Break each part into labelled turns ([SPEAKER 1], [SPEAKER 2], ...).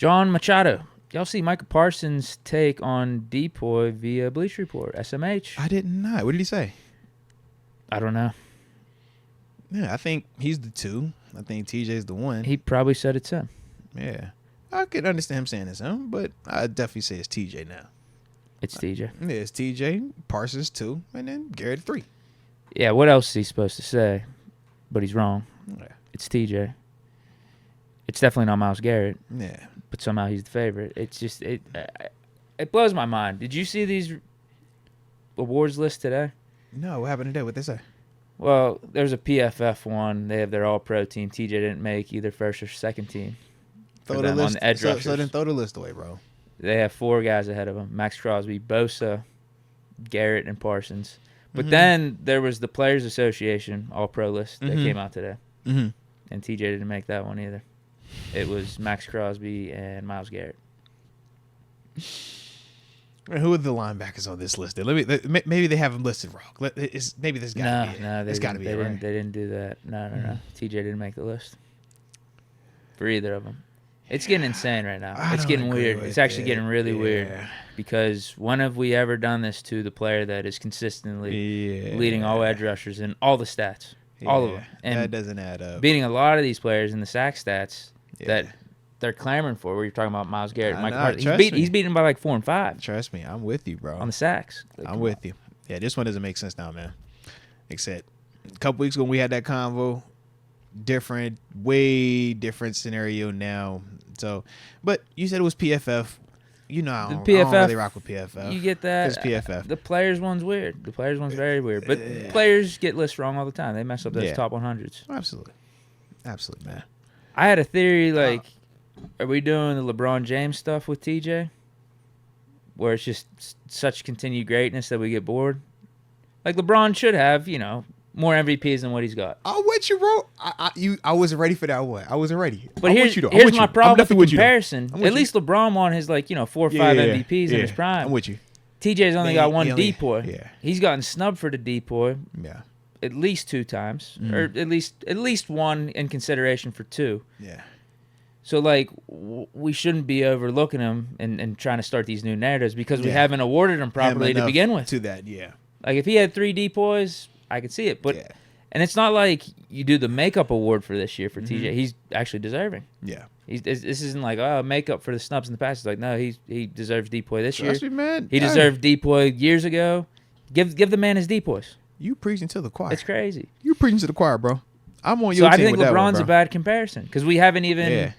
[SPEAKER 1] John Machado. Y'all see Michael Parsons' take on Depoy via Bleacher Report, SMH?
[SPEAKER 2] I did not. What did he say?
[SPEAKER 1] I don't know.
[SPEAKER 2] Yeah, I think he's the 2. I think TJ's the 1.
[SPEAKER 1] He probably said it's him.
[SPEAKER 2] Yeah. I could understand him saying it's him, but I'd definitely say it's TJ now.
[SPEAKER 1] It's TJ.
[SPEAKER 2] Yeah, it's TJ, Parsons 2, and then Garrett 3.
[SPEAKER 1] Yeah, what else is he supposed to say? But he's wrong.
[SPEAKER 2] Yeah.
[SPEAKER 1] It's TJ. It's definitely not Myles Garrett.
[SPEAKER 2] Yeah.
[SPEAKER 1] But somehow he's the favorite. It's just it blows my mind. Did you see these awards list today?
[SPEAKER 2] No, what happened today? What they say?
[SPEAKER 1] Well, there's a PFF one. They have their All-Pro team. TJ didn't make either first or second team.
[SPEAKER 2] Throw the list.
[SPEAKER 1] On the edge
[SPEAKER 2] so
[SPEAKER 1] rushers.
[SPEAKER 2] then throw the list away, bro.
[SPEAKER 1] They have 4 guys ahead of him: Max Crosby, Bosa, Garrett, and Parsons. But then there was the Players Association All-Pro list that came out today, and TJ didn't make that one either. It was Max Crosby and Myles Garrett.
[SPEAKER 2] Who are the linebackers on this list? Maybe they have them listed wrong. Maybe there's got to be it.
[SPEAKER 1] No,
[SPEAKER 2] There's got to be it, right?
[SPEAKER 1] They didn't do that. No. TJ didn't make the list for either of them. It's getting insane right now. It's getting weird. It's actually getting really weird because when have we ever done this to the player that is consistently leading all edge rushers in all the stats? All of them. And
[SPEAKER 2] that doesn't add up.
[SPEAKER 1] Beating a lot of these players in the sack stats that they're clamoring for, where you're talking about Myles Garrett and Michael Parsons. He's beaten by like 4 and 5.
[SPEAKER 2] Trust me, I'm with you, bro.
[SPEAKER 1] On the sacks. Like,
[SPEAKER 2] I'm with you. Yeah, this one doesn't make sense now, man. Except a couple weeks ago we had that convo. Way different scenario now. So, but you said it was PFF. You know, I don't really rock with PFF.
[SPEAKER 1] You get that?
[SPEAKER 2] It's PFF.
[SPEAKER 1] The players one's weird. The players one's very weird. But players get lists wrong all the time. They mess up those top 100s.
[SPEAKER 2] Absolutely, man.
[SPEAKER 1] I had a theory, like, are we doing the LeBron James stuff with TJ? Where it's just such continued greatness that we get bored? Like, LeBron should have, more MVPs than what he's got.
[SPEAKER 2] Oh, what you wrote? I wasn't ready for that one. I wasn't ready.
[SPEAKER 1] But here's my problem with the comparison. At least LeBron won his 4 or 5 MVPs in his prime.
[SPEAKER 2] I'm with you.
[SPEAKER 1] TJ's only got one Depoy.
[SPEAKER 2] Yeah.
[SPEAKER 1] He's gotten snubbed for the Depoy.
[SPEAKER 2] Yeah.
[SPEAKER 1] At least 2 times, or at least one in consideration for 2.
[SPEAKER 2] Yeah.
[SPEAKER 1] So we shouldn't be overlooking him and trying to start these new narratives because we haven't awarded him properly to begin with.
[SPEAKER 2] To that, yeah.
[SPEAKER 1] Like if he had 3 Depoys, I could see it, but and it's not like you do the makeup award for this year for TJ. He's actually deserving.
[SPEAKER 2] Yeah.
[SPEAKER 1] This isn't like makeup for the snubs in the past. It's like no, he deserves Depoy this year.
[SPEAKER 2] Trust me, man.
[SPEAKER 1] He deserved Depoy years ago. Give the man his Depoys.
[SPEAKER 2] You preaching to the choir.
[SPEAKER 1] It's crazy.
[SPEAKER 2] You preaching to the choir, bro. I'm on your team.
[SPEAKER 1] So I think
[SPEAKER 2] with that
[SPEAKER 1] LeBron's
[SPEAKER 2] one,
[SPEAKER 1] a bad comparison because we haven't even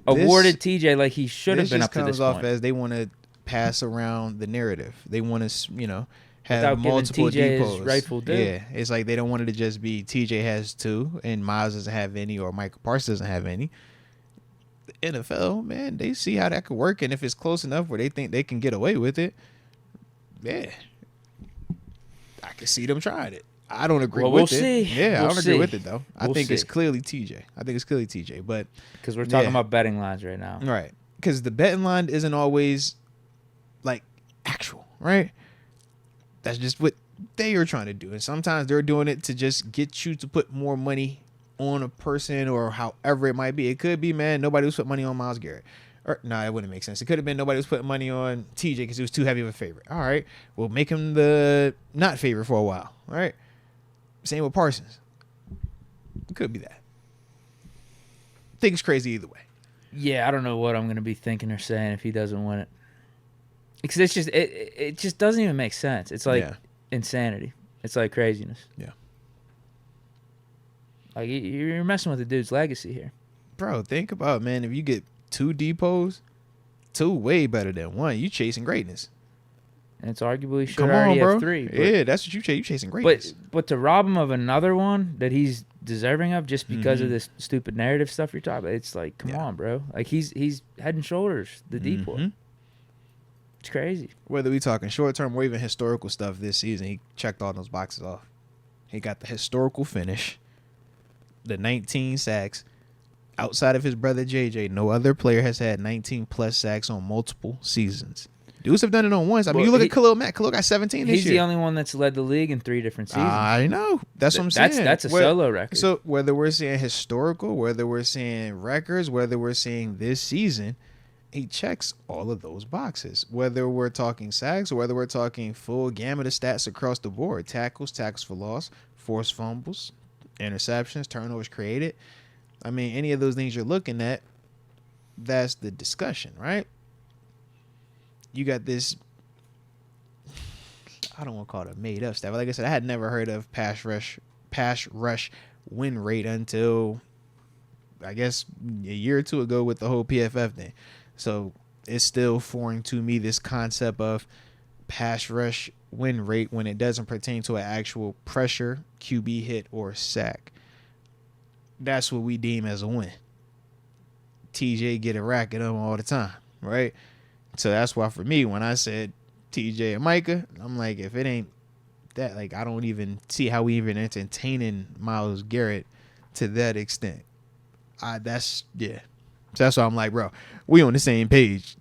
[SPEAKER 1] awarded TJ like he should have been up to this point.
[SPEAKER 2] This comes off as they want to pass around the narrative. They want to, have
[SPEAKER 1] without
[SPEAKER 2] multiple
[SPEAKER 1] TJ
[SPEAKER 2] depots.
[SPEAKER 1] his rightful due.
[SPEAKER 2] Yeah, it's like they don't want it to just be TJ has 2 and Myles doesn't have any or Michael Parsons doesn't have any. The NFL, man, they see how that could work, and if it's close enough where they think they can get away with it, I can see them trying it. I don't agree with it.
[SPEAKER 1] We'll see.
[SPEAKER 2] Yeah, I don't agree with it though.
[SPEAKER 1] I
[SPEAKER 2] think it's clearly TJ. But
[SPEAKER 1] because we're talking about betting lines right now,
[SPEAKER 2] right? Because the betting line isn't always like actual, right? That's just what they are trying to do, and sometimes they're doing it to just get you to put more money on a person or however it might be. It could be, man, nobody was putting money on Myles Garrett. No, it wouldn't make sense. It could have been nobody was putting money on TJ because he was too heavy of a favorite. All right, we'll make him the not favorite for a while. All right. Same with Parsons. It could be that. I think it's crazy either way.
[SPEAKER 1] Yeah, I don't know what I'm going to be thinking or saying if he doesn't win it. Because it's just it just doesn't even make sense. It's like insanity. It's like craziness.
[SPEAKER 2] Yeah.
[SPEAKER 1] Like you're messing with the dude's legacy here.
[SPEAKER 2] Bro, think about it, man. If you get 2 depots, 2 way better than 1. You chasing greatness.
[SPEAKER 1] And it's arguably should already have 3. But,
[SPEAKER 2] yeah, that's what you chase. You chasing greatness.
[SPEAKER 1] But to rob him of another one that he's deserving of just because of this stupid narrative stuff you're talking about, it's like, come on, bro. Like he's head and shoulders the Depoy. It's crazy.
[SPEAKER 2] Whether we talking short term or even historical stuff this season, he checked all those boxes off. He got the historical finish, the 19 sacks. Outside of his brother JJ, no other player has had 19 plus sacks on multiple seasons. Dudes have done it on once. I mean, you look at Khalil Mack. Khalil got 17 this year.
[SPEAKER 1] He's the only one that's led the league in 3 different seasons.
[SPEAKER 2] I know. That's what I'm saying.
[SPEAKER 1] That's a solo record.
[SPEAKER 2] So whether we're seeing historical, whether we're seeing records, whether we're seeing this season, he checks all of those boxes. Whether we're talking sacks or whether we're talking full gamut of stats across the board, tackles for loss, forced fumbles, interceptions, turnovers created. I mean, any of those things you're looking at, that's the discussion, right? You got this, I don't want to call it a made up stat, but like I said, I had never heard of pass rush win rate until I guess a year or two ago with the whole PFF thing. So it's still foreign to me, this concept of pass rush win rate when it doesn't pertain to an actual pressure, QB hit, or sack. That's what we deem as a win. TJ get a rack at them all the time, right? So that's why for me, when I said TJ and Micah, I'm like, if it ain't that, like, I don't even see how we even entertaining Myles Garrett to that extent. So that's why I'm like, bro, we on the same page.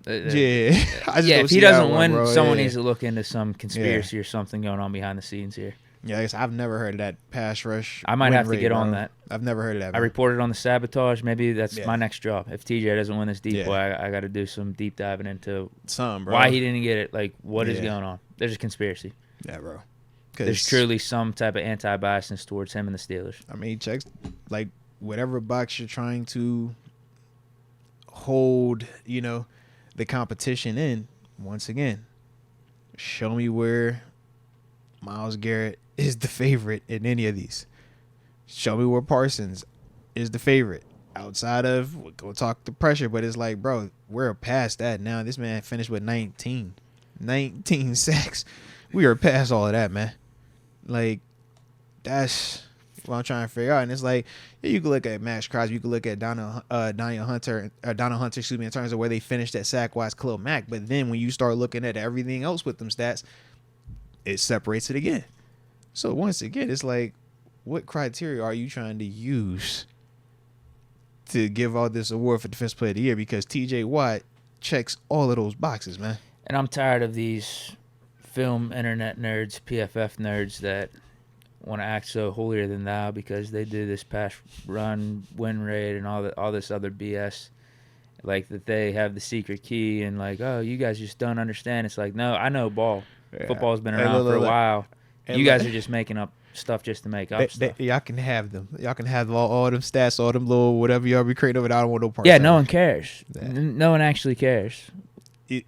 [SPEAKER 1] If he doesn't win, someone needs to look into some conspiracy or something going on behind the scenes here.
[SPEAKER 2] Yeah, I guess I've never heard of that pass rush.
[SPEAKER 1] I might have to get on that.
[SPEAKER 2] I've never heard of that.
[SPEAKER 1] I reported on the sabotage. Maybe that's my next job. If TJ doesn't win this deep boy, I got to do some deep diving into why he didn't get it. Like, what is going on? There's a conspiracy.
[SPEAKER 2] Yeah, bro.
[SPEAKER 1] There's truly some type of anti-biasness towards him and the Steelers.
[SPEAKER 2] I mean, he checks, like, whatever box you're trying to hold, the competition in. Once again, show me where Myles Garrett is the favorite in any of these. Show me where Parsons is the favorite. Outside of, we'll go talk the pressure, but it's like, bro, we're past that now. This man finished with 19 sacks. We are past all of that, man. Like, that's what I'm trying to figure out. And it's like, you can look at Max Crosby, you can look at Daniel Hunter, in terms of where they finished at sack-wise, Khalil Mack. But then when you start looking at everything else with them stats, it separates it again. So once again, it's like, what criteria are you trying to use to give out this award for Defensive Player of the Year? Because TJ Watt checks all of those boxes, man.
[SPEAKER 1] And I'm tired of these film internet nerds, PFF nerds that want to act so holier than thou because they do this pass run win rate and all this other BS, like that they have the secret key and like, oh, you guys just don't understand. It's like, no, I know ball. Yeah. Football's been around for a while. You guys are just making up stuff just to make up stuff.
[SPEAKER 2] Y'all can have them. Y'all can have all them stats, all them little whatever y'all be creating over there. I don't want no parts.
[SPEAKER 1] Yeah, no one cares. No one actually cares.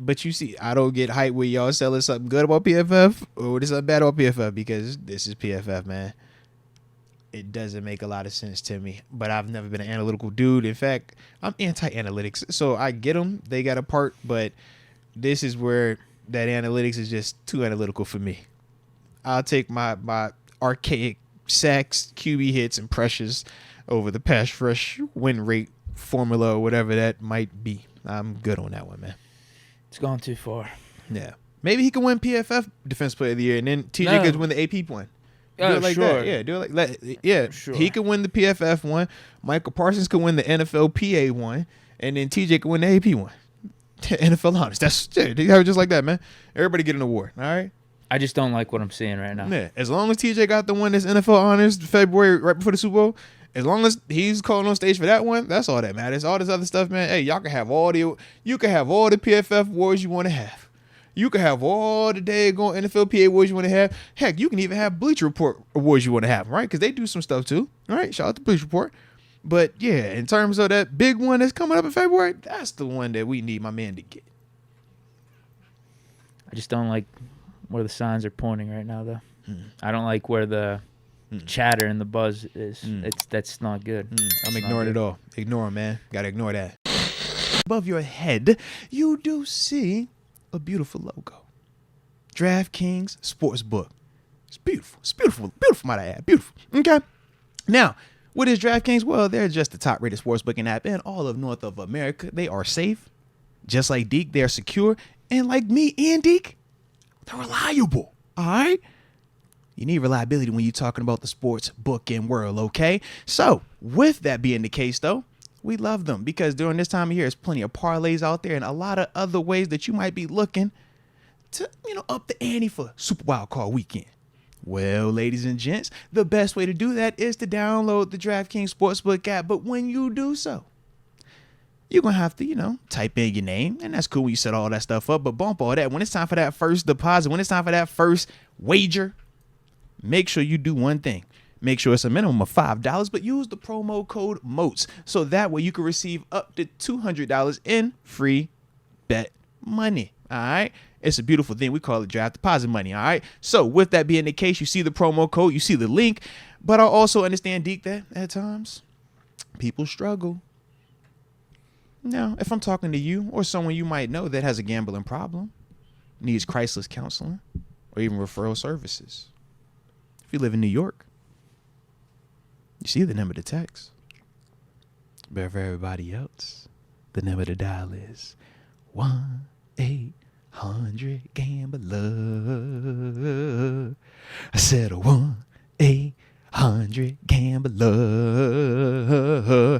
[SPEAKER 2] But you see, I don't get hyped when y'all selling something good about PFF or there's something bad about PFF because this is PFF, man. It doesn't make a lot of sense to me. But I've never been an analytical dude. In fact, I'm anti-analytics. So I get them. They got a part. But this is where that analytics is just too analytical for me. I'll take my archaic sacks, QB hits, and pressures over the pass rush win rate formula or whatever that might be. I'm good on that one, man.
[SPEAKER 1] It's gone too far.
[SPEAKER 2] Yeah. Maybe he can win PFF Defense Player of the Year, and then TJ could win the AP one. Do it like that. Yeah, do it like that. Yeah, sure. He could win the PFF one. Michael Parsons could win the NFL PA one, and then TJ could win the AP one. NFL honors. That's just like that, man. Everybody get an award. All right.
[SPEAKER 1] I just don't like what I'm seeing right now.
[SPEAKER 2] Yeah. As long as TJ got the one that's NFL honors February right before the Super Bowl, as long as he's calling on stage for that one, that's all that matters. All this other stuff, man. Hey, y'all can have all the PFF awards you want to have. You can have all the daggone NFL PA awards you want to have. Heck, you can even have Bleacher Report awards you want to have, right? Because they do some stuff too, right? Shout out to Bleacher Report. But yeah, in terms of that big one that's coming up in February, that's the one that we need my man to get.
[SPEAKER 1] I just don't like where the signs are pointing right now, though. I don't like where the chatter and the buzz is. That's not good.
[SPEAKER 2] I'm ignoring it all. Ignore them, man. Gotta ignore that. Above your head, you do see a beautiful logo. DraftKings Sportsbook. It's beautiful. It's beautiful. Beautiful, might I add. Beautiful. Okay. Now, what is DraftKings? Well, they're just the top-rated sportsbooking app in all of North of America. They are safe. Just like Deke, they are secure. And like me and Deke, they're reliable. All right? You need reliability when you're talking about the sports booking world, okay? So, with that being the case, though, we love them because during this time of year, there's plenty of parlays out there and a lot of other ways that you might be looking to, up the ante for Super Wild Card Weekend. Well, ladies and gents, the best way to do that is to download the DraftKings Sportsbook app. But when you do so, you're going to have to, type in your name. And that's cool when you set all that stuff up. But bump all that. When it's time for that first deposit, when it's time for that first wager, make sure you do one thing. Make sure it's a minimum of $5, but use the promo code MOATS. So that way you can receive up to $200 in free bet money. All right. It's a beautiful thing. We call it draft deposit money. All right. So with that being the case, you see the promo code, you see the link, but I also understand, Deke, that at times people struggle. Now, if I'm talking to you or someone you might know that has a gambling problem, needs crisis counseling or even referral services. If you live in New York, you see the number of the text. But for everybody else, the number to dial is 1-800-GAMBLER. I said 1-800-GAMBLER.